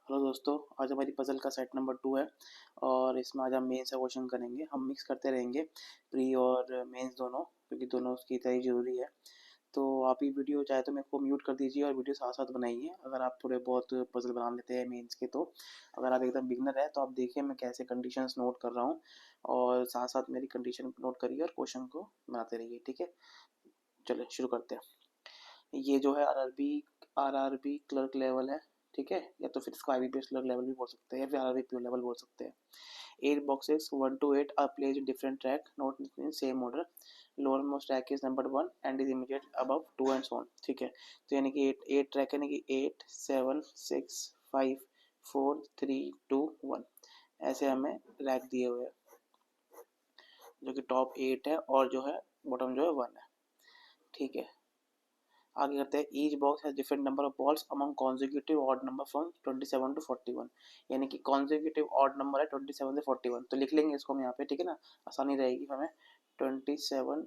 Hello दोस्तों, आज हमारी पज़ल का सेट नंबर 2 है और इसमें आज हम मेंस का क्वेश्चन करेंगे। हम मिक्स करते रहेंगे प्री और मेंस दोनों, क्योंकि दोनों उसकी तैयारी ज़रूरी है। तो आप ये वीडियो चाहे तो मेरे को म्यूट कर दीजिए और वीडियो साथ-साथ बनाइए अगर आप थोड़े बहुत पज़ल बना लेते हैं मेंस के तो। अगर आप एकदम बिगिनर हैं तो आप देखिए मैं कैसे कंडीशंस नोट कर रहा हूँ और साथ-साथ मेरी कंडीशन नोट करिए और क्वेश्चन को बनाते रहिए, ठीक है? चलिए शुरू करते हैं। ये जो है आरआरबी क्लर्क लेवल है, ठीक है? या तो फिर इसको आईबीपीएस क्लर्क लेवल भी बोल सकते हैं या फिर आरआरबी पीओ लेवल बोल सकते हैं। 8 boxes 1 to 8 are placed in different track, not in same order. Lowermost track is number 1 and is immediate above 2 and so on, ठीक है? तो यानी कि 8 ट्रैक यानी कि 8 7 6 5 4 3 2 1 ऐसे हमें रैक दिए हुए हैं, जो कि टॉप 8 है और जो है बॉटम जो है 1 है, ठीक है? आगे करते हैं each box has different number of balls among consecutive odd number from 27 to 41, यानी कि कॉन्जिक्यूटिव ऑड नंबर है 27 से 41, तो लिख लेंगे इसको हम यहाँ पे, ठीक है ना? आसानी रहेगी हमें। 27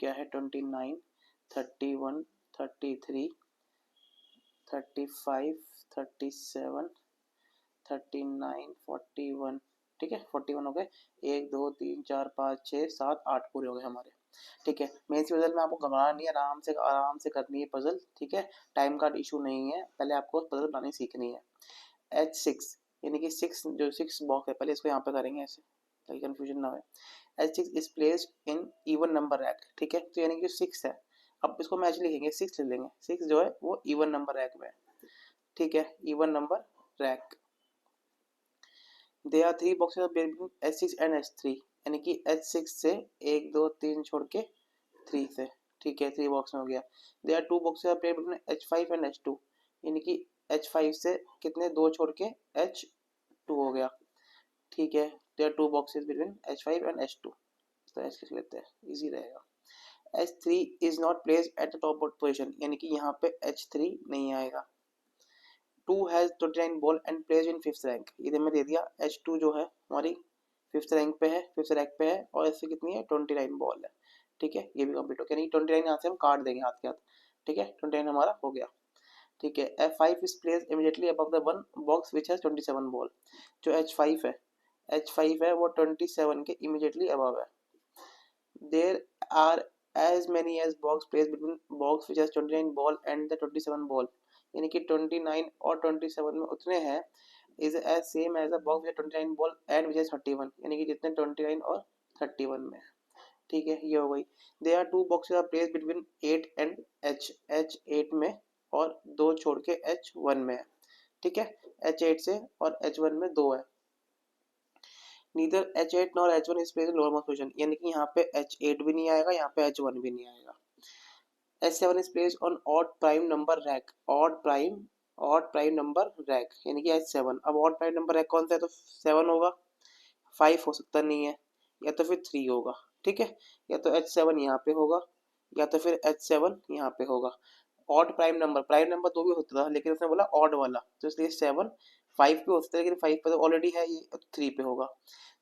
क्या है, 29 31 33 35 37 39 41, ठीक है? 41 हो गए। 1 2 3 4 5 6 7 8 पूरे हो गए हमारे, ठीक है? मेंस की पजल में आपको घबराना नहीं है, आराम से करनी है पजल, ठीक है? टाइम का इशू नहीं है, पहले आपको पजल बनानी सीखनी है। H6 यानी कि 6 जो 6 बॉक्स है, पहले इसको यहाँ पे करेंगे ऐसे ताकि कंफ्यूजन ना हो। H6 is placed in even number rack, ठीक है? तो यानी कि 6 है, अब इसको मैच लिखेंगे, 6 ले लेंगे। 6 जो है वो इवन नंबर रैक में है, ठीक है? Even number rack. They are 3 boxes between H6 and H3, यानी कि H6 से 1 2 3 छोड़ के 3 से, ठीक है? 3 बॉक्स में हो गया। They are 2 boxes are placed between H5 and H2, यानी कि H5 से कितने 2 छोड़ के H2 हो गया, ठीक है? They are 2 boxes between H5 and H2, तो H लिख लेते हैं, इजी रहेगा। H3 is not placed at the top position, यानी कि यहाँ पे H3 नहीं आएगा। 2 has 29 ball and places in fifth rank, इधर में दे दिया H2 जो है हमारी फिफ्थ रैंक पे है, फिफ्थ रैंक पे है और इससे कितनी है 29 बॉल है, ठीक है? ये भी कंप्लीट हो गया, नहीं 29 यहाँ से हम काट देंगे हाथ के हाथ, ठीक है? 29 हमारा हो गया, ठीक है? F5 is place immediately above the one box which has 27 ball, जो H5 है वो 27 के इमीडिएटली अबव है। There are as many as box placed between box which has 29 ball and the 27 ball, यानी कि 29 और 27 में उतने हैं, is as same as a box with 29 ball and which has 31, यानी कि जितने 29 और 31 में, ठीक है? ये हो गई। There are 2 boxes are placed between 8 and H8 में और 2 छोड़ के H1 में है, ठीक है? H8 से और H1 में 2 है। Neither H8 nor H1 is placed in lower most position, यानी कि यहाँ पे H8 भी नहीं आएगा, यहाँ पे H1 भी नहीं आएगा। H7 is placed on odd prime number rack, odd prime number rack, यानी कि H7। अब odd prime number rack कौन सा है, तो 7 होगा, 5 हो सकता नहीं है, या तो फिर 3 होगा, ठीक है? या तो H7 यहाँ पे होगा या तो फिर H7 यहाँ पे होगा। ऑड प्राइम नंबर दो भी होता था, लेकिन उसने बोला ऑड वाला, तो इसलिए 7 5 पे हो सकता है, लेकिन 5 पे तो ऑलरेडी है ये, तो 3 पे होगा।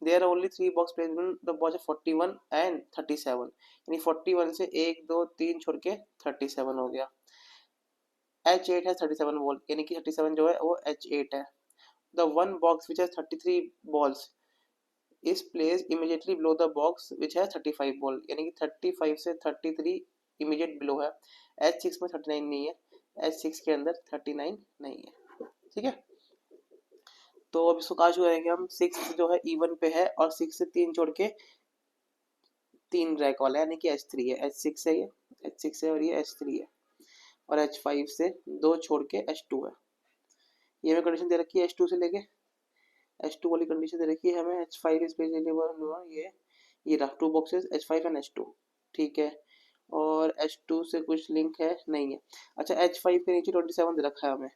There are only 3 box placed in the box 41 and 37, यानी 41 से 1 2 3 छोड़ के 37 हो गया। H8 है 37 बॉल, यानी कि 37 जो है वो H8 है। The one box which has 33 balls is placed immediately below the box which has 35 ball, यानी कि 35 से 33 इमीडिएट बिलो है। H6 में 39 नहीं है, H6 के अंदर 39 नहीं है, ठीक है? तो अब इसको कहाँ करेंगे हम, 6 जो है इवन पे है और 6 से 3 छोड़ के 3 रैक वाला है, यानी कि H3 है, H6 है, ये H6 है और ये H3 है, और H5 से 2 छोड़ के H2 है। ये हमें कंडीशन दे रखी है H2 से लेके, H2 वाली कंडीशन दे रखी है हमें। H5 इज ये रहा 2 बॉक्सेस H5 एंड H2, ठीक है? और H2 से कुछ लिंक है नहीं है। अच्छा, H5 के नीचे 27 दे रखा है हमें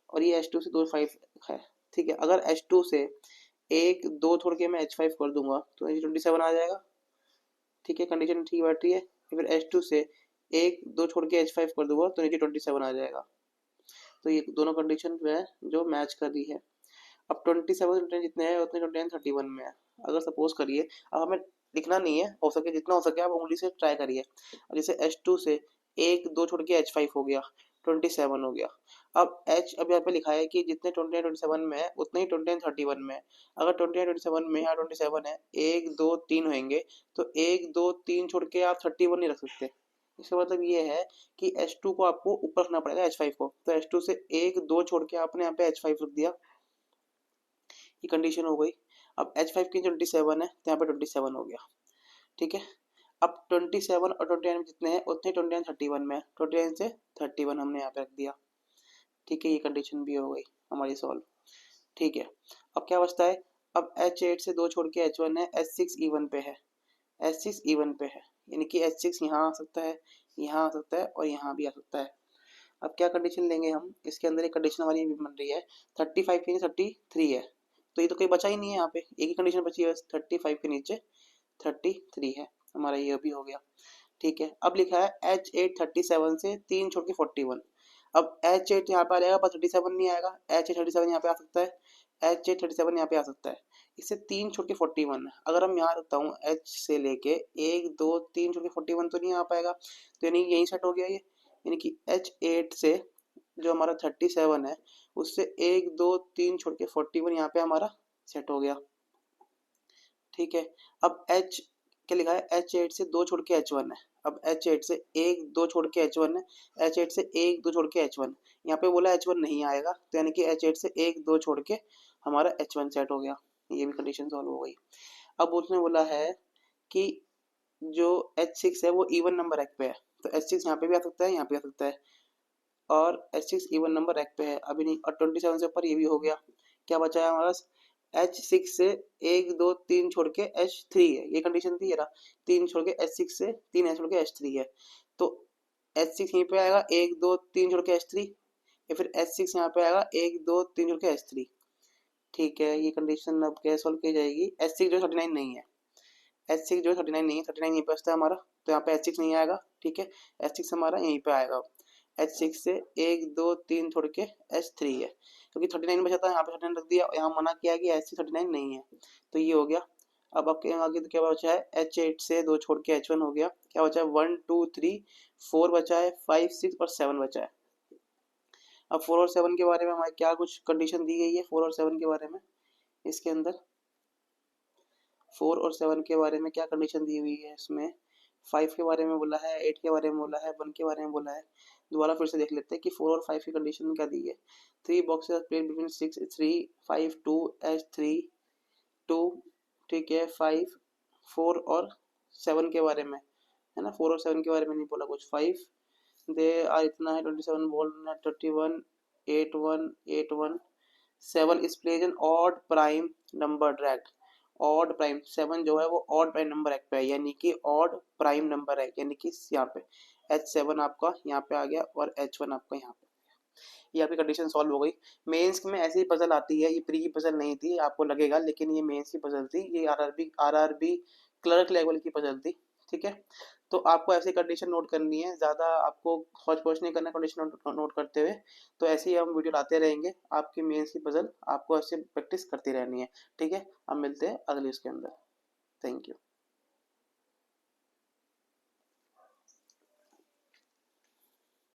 और ये H2 से 5 है, ठीक है? अगर H2 से 1 2 छोड़ के मैं H5 कर दूंगा तो नीचे 27 आ जाएगा, ठीक है? कंडीशन ठीक बैठ रही है। फिर H2 से 1 2 छोड़ के H5 कर दूंगा तो नीचे 27 आ जाएगा, तो ये दोनों कंडीशन जो है जो मैच कर रही है। अब 27 जितने हैं उतने 29 31 में है। अगर सपोज करिए, अब हमें लिखना नहीं है, हो सके जितना हो सके आप उंगली से ट्राई करिए। अब जैसे H2 से 1 2 छोड़ के H5 हो गया, 27 हो गया। अब एच अब यहाँ पे लिखा है कि जितने 29 27 में है उतने ही 29 31 में है। अगर 29 27 में यहाँ 27 है, 1 2 3 होंगे, तो 1 2 3 छोड़ के आप 31 नहीं रख सकते। इसका मतलब ये है कि H2 को आपको ऊपर रखना पड़ेगा H5 को, तो H2 से 1 2 छोड़ के आपने यहाँ पे H5 रख दिया, ये कंडीशन हो गई। अब H5 की 27 है तो यहाँ पे 27 हो गया, ठीक है। अब 27 और 29 में जितने हैं उतने 29 31 में है, 29 से 31 हमने यहाँ पे रख दिया, ठीक है। ये कंडीशन भी हो गई हमारी सॉल्व, ठीक है। अब क्या बचता है, अब H8 से 2 छोड़ के H1 है, H6 E1 पे है, H6 E1 पे है, यानी कि H6 यहाँ आ सकता है, यहाँ आ सकता है और यहाँ भी आ सकता है। अब क्या कंडीशन लेंगे हम, इसके अंदर एक कंडीशन हमारी बन रही है 35 के नीचे 33 है, तो ये तो कोई बचा ही नहीं है, यहाँ पे एक ही कंडीशन बची है 35 के नीचे 33 है, हमारा ये भी हो गया, ठीक है। अब लिखा है H8 37 से 3 छोड़ के 41। अब H8 यहाँ पे आ जाएगा पर 37 नहीं आएगा, H8 37 यहाँ पे आ सकता है, H8 37 यहाँ पे आ सकता है, इससे 3 छोड़ के 41 है। अगर हम यहाँ रखता हूँ H से लेके 1 2 3 छोड़ के 41 तो नहीं आ पाएगा, तो यानी यही सेट हो गया ये, यानी कि H8 से जो हमारा 37 है उससे 1 2 3 छोड़ के 41 यहाँ पे हमारा सेट हो गया, ठीक है। अब H क्या लिखा है, H8 से 2 छोड़ के H1 है, अब H8 से 1 2 छोड़ के H1 है, H8 से 1 2 छोड़ के H1, यहाँ पे बोला H1 नहीं आएगा, तो यानी कि H8 से 1 2 छोड़ के हमारा H1 सेट हो गया, ये भी कंडीशन सॉल्व हो गई। अब उसने बोला है कि जो H6 है वो इवन नंबर रैक पे है, तो H6 यहाँ पे भी आ सकता है, यहाँ पे आ सकता है, और H6 इवन नंबर रैक पे है अभी नहीं, और 27 से ऊपर ये भी हो गया। क्या बचा है हमारा पास, H6 से 1 2 3 छोड़ के H3 है, ये कंडीशन थी, ये रहा 3 छोड़ के H6 से 3 छोड़ के H3 है, तो H6 यहीं पे आएगा 1 2 3 छोड़ के H3, या फिर H6 यहाँ पे आएगा 1 2 3 छोड़ के H3, ठीक है। ये कंडीशन अब कैसे सॉल्व की जाएगी, H6 जो 39 नहीं है, H6 जो 39 नहीं है, 39 यहीं पे बचता है हमारा, तो यहाँ पे H6 नहीं आएगा, ठीक है। H6 हमारा यहीं पे आएगा, H6 से 1 2 3 छोड़ के H3 है, क्योंकि 39 बचा था, यहाँ पे 39 रख दिया, यहाँ मना किया कि H6 39 नहीं है, तो ये हो गया। अब आपके आगे तो क्या बचा है, H8 से 2 छोड़ के H1 हो गया, क्या बचा है 1 2 3 4 बचा है, 5 6 और 7 बचा है। अब 4 और 7 के बारे में हमारे क्या कुछ कंडीशन दी गई है 4 और 7 के बारे में, इसके अंदर 4 और 7 के बारे में क्या कंडीशन दी हुई है, इसमें 5 के बारे में बोला है, 8 के बारे में बोला है, 1 के बारे में बोला है। दोबारा फिर से देख लेते हैं कि 4 और 5 की कंडीशन क्या दी है। 3 बॉक्सेस प्लेट बिटवीन 6 3 5 2 H3 2, ठीक है। 5 4 और 7 के बारे में है ना, 4 और 7 के बारे में नहीं बोला कुछ। 5 दे आर इतना है 27 बोल 31 8 1 8 1 7 is plays an odd prime number drag, odd prime 7 जो है वो ऑड प्राइम नंबर रैक पे है, यानी कि ऑड प्राइम नंबर है, यानी कि यहाँ पे H7 आपका यहाँ पे आ गया और H1 आपका यहाँ पे, ये आपकी कंडीशन सॉल्व हो गई। मेंस में ऐसी ही पजल आती है, ये प्री की पजल नहीं थी आपको लगेगा, लेकिन ये मेंस की पजल थी, ये आरआरबी क्लर्क लेवल की पजल थी, ठीक है। तो आपको ऐसी कंडीशन नोट करनी है, ज़्यादा आपको खोज पोछ नहीं करना कंडीशन नोट करते हुए, तो ऐसे ही हम वीडियो लाते रहेंगे, आपकी मेंस की पजल आपको ऐसे प्रैक्टिस करती रहनी है, ठीक है। अब मिलते हैं अगले उसके अंदर, थैंक यू।